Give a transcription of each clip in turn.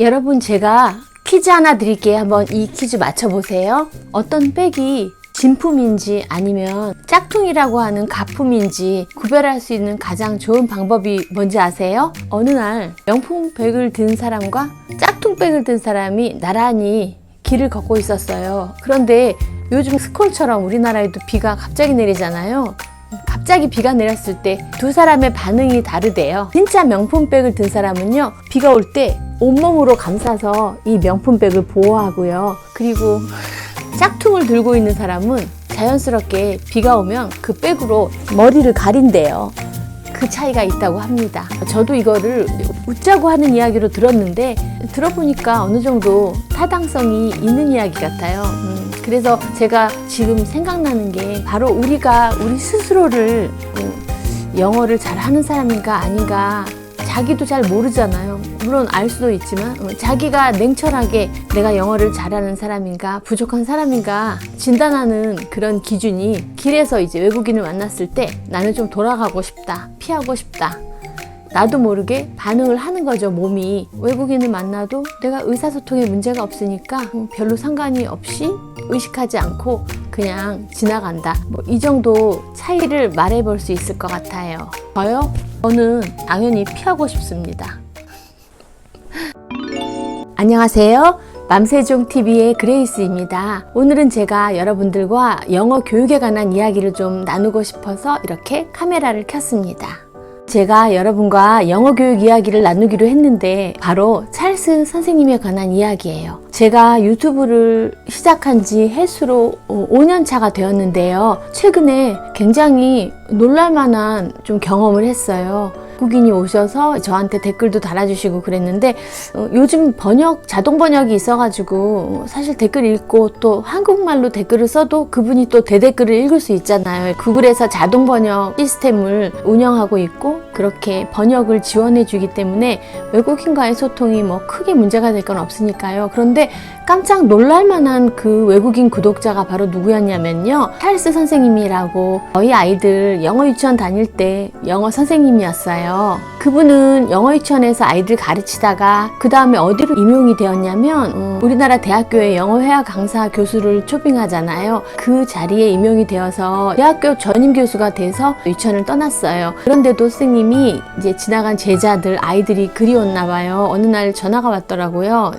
여러분, 제가 퀴즈 하나 드릴게요. 한번 이 퀴즈 맞춰보세요. 어떤 백이 진품인지 아니면 짝퉁이라고 하는 가품인지 구별할 수 있는 가장 좋은 방법이 뭔지 아세요? 어느 날 명품 백을 든 사람과 짝퉁 백을 든 사람이 나란히 길을 걷고 있었어요. 그런데 요즘 스콜처럼 우리나라에도 비가 갑자기 내리잖아요. 갑자기 비가 내렸을 때 두 사람의 반응이 다르대요. 진짜 명품백을 든 사람은요, 비가 올 때 온몸으로 감싸서 이 명품백을 보호하고요. 그리고 짝퉁을 들고 있는 사람은 자연스럽게 비가 오면 그 백으로 머리를 가린대요. 그 차이가 있다고 합니다. 저도 이거를 웃자고 하는 이야기로 들었는데 들어보니까 어느 정도 타당성이 있는 이야기 같아요. 그래서 제가 지금 생각나는 게 바로 우리가 우리 스스로를 영어를 잘하는 사람인가 아닌가 자기도 잘 모르잖아요. 물론 알 수도 있지만 자기가 냉철하게 내가 영어를 잘하는 사람인가 부족한 사람인가 진단하는 그런 기준이 길에서 이제 외국인을 만났을 때 나는 좀 돌아가고 싶다, 피하고 싶다, 나도 모르게 반응을 하는 거죠. 몸이 외국인을 만나도 내가 의사소통에 문제가 없으니까 별로 상관이 없이 의식하지 않고 그냥 지나간다. 이 정도 차이를 말해볼 수 있을 것 같아요. 저요? 저는 당연히 피하고 싶습니다. 안녕하세요. 맘세종TV의 그레이스입니다. 오늘은 제가 여러분들과 영어 교육에 관한 이야기를 좀 나누고 싶어서 이렇게 카메라를 켰습니다. 제가 여러분과 영어 교육 이야기를 나누기로 했는데 바로 찰스 선생님에 관한 이야기예요. 제가 유튜브를 시작한 지 해수로 5년 차가 되었는데요. 최근에 굉장히 놀랄만한 좀 경험을 했어요. 외국인이 오셔서 저한테 댓글도 달아주시고 그랬는데 요즘 자동 번역이 있어가지고 사실 댓글 읽고 또 한국말로 댓글을 써도 그분이 또 대댓글을 읽을 수 있잖아요. 구글에서 자동 번역 시스템을 운영하고 있고 그렇게 번역을 지원해 주기 때문에 외국인과의 소통이 크게 문제가 될 건 없으니까요. 그런데 깜짝 놀랄만한 그 외국인 구독자가 바로 누구였냐면요, 찰스 선생님이라고 저희 아이들 영어 유치원 다닐 때 영어 선생님이었어요. 그분은 영어 유치원에서 아이들 가르치다가 그 다음에 어디로 임용이 되었냐면 우리나라 대학교에 영어 회화 강사 교수를 초빙하잖아요. 그 자리에 임용이 되어서 대학교 전임 교수가 돼서 유치원을 떠났어요. 그런데도 선생님이 이제 지나간 제자들 아이들이 그리웠나 봐요. 어느 날 전화가 왔더라고요.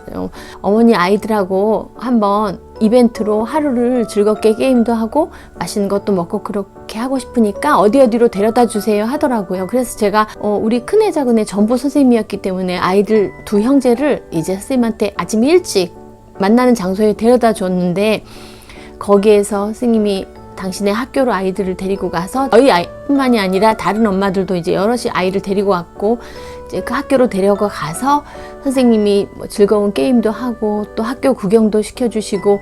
어머니 아이들하고 한번 이벤트로 하루를 즐겁게 게임도 하고 맛있는 것도 먹고 그렇게 하고 싶으니까 어디로 데려다 주세요 하더라고요. 그래서 제가 우리 큰애 작은애 전부 선생님이었기 때문에 아이들 두 형제를 이제 선생님한테 아침 일찍 만나는 장소에 데려다 줬는데 거기에서 선생님이 당신의 학교로 아이들을 데리고 가서 저희 아이뿐만이 아니라 다른 엄마들도 이제 여럿이 아이를 데리고 왔고 이제 그 학교로 데려가 가서 선생님이 즐거운 게임도 하고 또 학교 구경도 시켜주시고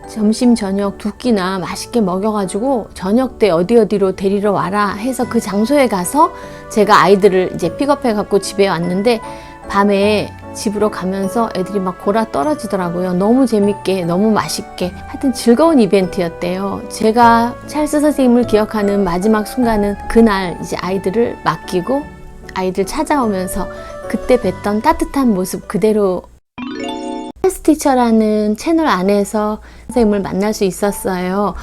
점심 저녁 두 끼나 맛있게 먹여가지고 저녁 때 어디로 데리러 와라 해서 그 장소에 가서 제가 아이들을 이제 픽업해 갖고 집에 왔는데 밤에 집으로 가면서 애들이 막 골아 떨어지더라고요. 너무 재밌게 너무 맛있게 하여튼 즐거운 이벤트였대요. 제가 찰스 선생님을 기억하는 마지막 순간은 그날 이제 아이들을 맡기고 아이들 찾아오면서 그때 뵀던 따뜻한 모습 그대로 찰스 티처라는 채널 안에서 선생님을 만날 수 있었어요.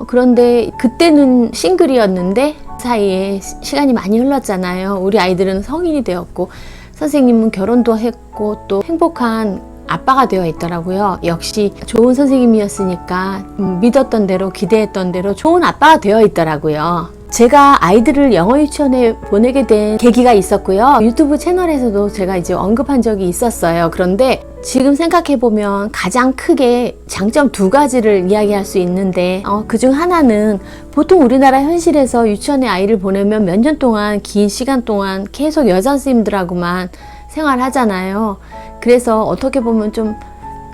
그런데 그때는 싱글이었는데 사이에 시간이 많이 흘렀잖아요. 우리 아이들은 성인이 되었고 선생님은 결혼도 했고 또 행복한 아빠가 되어 있더라고요. 역시 좋은 선생님이었으니까 믿었던 대로 기대했던 대로 좋은 아빠가 되어 있더라고요. 제가 아이들을 영어 유치원에 보내게 된 계기가 있었고요. 유튜브 채널에서도 제가 이제 언급한 적이 있었어요. 그런데 지금 생각해보면 가장 크게 장점 두 가지를 이야기할 수 있는데 그중 하나는 보통 우리나라 현실에서 유치원에 아이를 보내면 몇 년 동안 긴 시간 동안 계속 여자 선생님들하고만 생활하잖아요. 그래서 어떻게 보면 좀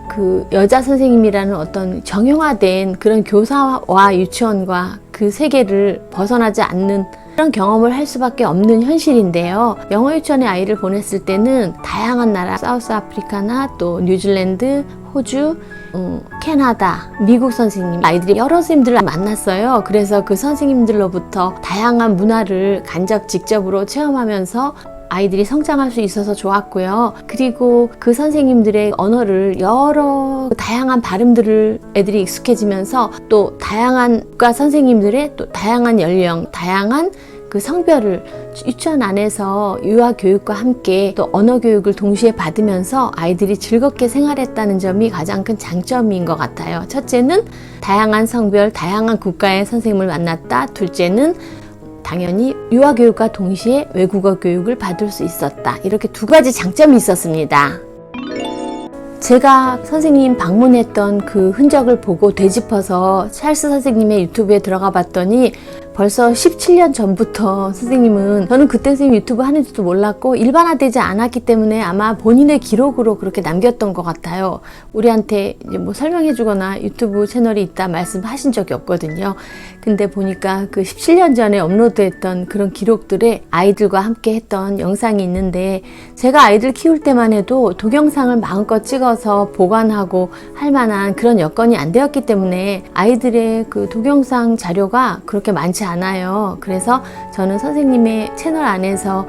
그 여자 선생님이라는 어떤 정형화된 그런 교사와 유치원과 그 세계를 벗어나지 않는 그런 경험을 할 수밖에 없는 현실인데요. 영어 유치원에 아이를 보냈을 때는 다양한 나라, 사우스 아프리카나 또 뉴질랜드, 호주, 캐나다, 미국 선생님, 아이들이 여러 선생님들을 만났어요. 그래서 그 선생님들로부터 다양한 문화를 직접으로 체험하면서 아이들이 성장할 수 있어서 좋았고요. 그리고 그 선생님들의 언어를 여러 다양한 발음들을 애들이 익숙해지면서 또 다양한 국가 선생님들의 또 다양한 연령, 다양한 그 성별을 유치원 안에서 유아 교육과 함께 또 언어 교육을 동시에 받으면서 아이들이 즐겁게 생활했다는 점이 가장 큰 장점인 것 같아요. 첫째는 다양한 성별, 다양한 국가의 선생님을 만났다. 둘째는 당연히 유아 교육과 동시에 외국어 교육을 받을 수 있었다. 이렇게 두 가지 장점이 있었습니다. 제가 선생님 방문했던 그 흔적을 보고 되짚어서 찰스 선생님의 유튜브에 들어가 봤더니 벌써 17년 전부터 선생님은, 저는 그때 선생님 유튜브 하는지도 몰랐고 일반화되지 않았기 때문에 아마 본인의 기록으로 그렇게 남겼던 것 같아요. 우리한테 이제 뭐 설명해 주거나 유튜브 채널이 있다 말씀하신 적이 없거든요. 근데 보니까 그 17년 전에 업로드했던 그런 기록들에 아이들과 함께 했던 영상이 있는데, 제가 아이들 키울 때만 해도 동영상을 마음껏 찍어서 보관하고 할 만한 그런 여건이 안 되었기 때문에 아이들의 그 동영상 자료가 그렇게 많지 않아요. 그래서 저는 선생님의 채널 안에서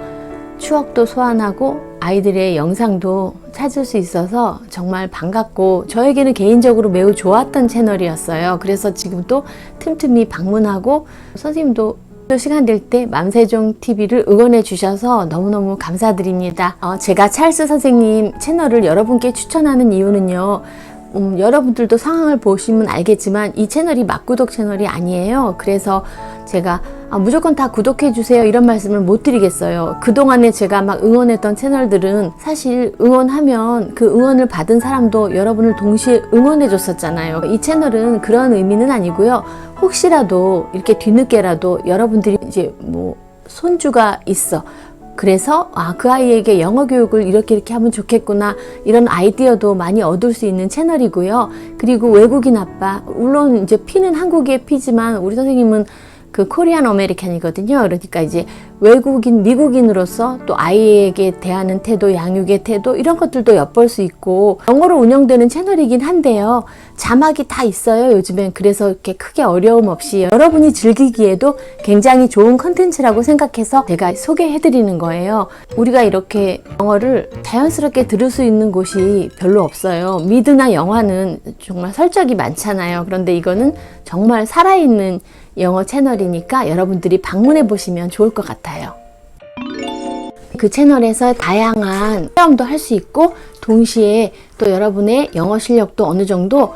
추억도 소환하고 아이들의 영상도 찾을 수 있어서 정말 반갑고 저에게는 개인적으로 매우 좋았던 채널이었어요. 그래서 지금 또 틈틈이 방문하고, 선생님도 시간 될 때 맘세종 TV를 응원해 주셔서 너무너무 감사드립니다. 제가 찰스 선생님 채널을 여러분께 추천하는 이유는요, 여러분들도 상황을 보시면 알겠지만 이 채널이 막구독 채널이 아니에요. 그래서 제가 무조건 다 구독해 주세요 이런 말씀을 못 드리겠어요. 그동안에 제가 막 응원했던 채널들은 사실 응원하면 그 응원을 받은 사람도 여러분을 동시에 응원해 줬었잖아요. 이 채널은 그런 의미는 아니고요. 혹시라도 이렇게 뒤늦게라도 여러분들이 이제 뭐 손주가 있어, 그래서 그 아이에게 영어 교육을 이렇게 하면 좋겠구나, 이런 아이디어도 많이 얻을 수 있는 채널이고요. 그리고 외국인 아빠, 물론 이제 피는 한국의 피지만 우리 선생님은 그 코리안 아메리칸이거든요. 그러니까 이제 외국인, 미국인으로서 또 아이에게 대하는 태도, 양육의 태도, 이런 것들도 엿볼 수 있고, 영어로 운영되는 채널이긴 한데요. 자막이 다 있어요, 요즘엔. 그래서 이렇게 크게 어려움 없이 여러분이 즐기기에도 굉장히 좋은 컨텐츠라고 생각해서 제가 소개해드리는 거예요. 우리가 이렇게 영어를 자연스럽게 들을 수 있는 곳이 별로 없어요. 미드나 영화는 정말 설적이 많잖아요. 그런데 이거는 정말 살아있는 영어 채널이니까 여러분들이 방문해 보시면 좋을 것 같아요. 그 채널에서 다양한 체험도 할 수 있고, 동시에 또 여러분의 영어 실력도 어느 정도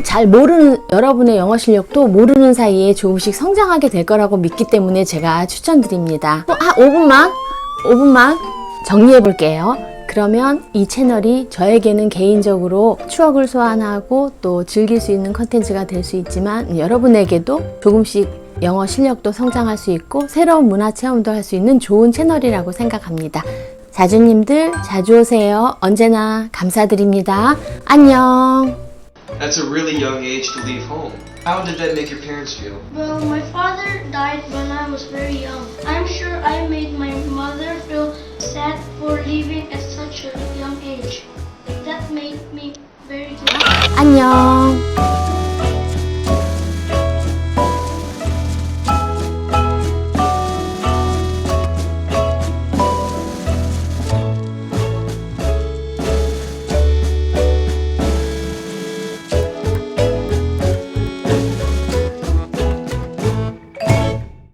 잘 모르는, 여러분의 영어 실력도 모르는 사이에 조금씩 성장하게 될 거라고 믿기 때문에 제가 추천드립니다. 5분만 정리해 볼게요. 그러면 이 채널이 저에게는 개인적으로 추억을 소환하고 또 즐길 수 있는 컨텐츠가 될 수 있지만, 여러분에게도 조금씩 영어 실력도 성장할 수 있고 새로운 문화 체험도 할 수 있는 좋은 채널이라고 생각합니다. 자주님들 자주 오세요. 언제나 감사드립니다. 안녕. That's a really young age to leave home. How did that make your parents feel? Well, my father died when I was very young. I'm sure I made my mother feel sad for leaving at such a young age. That made me very glad. 안녕.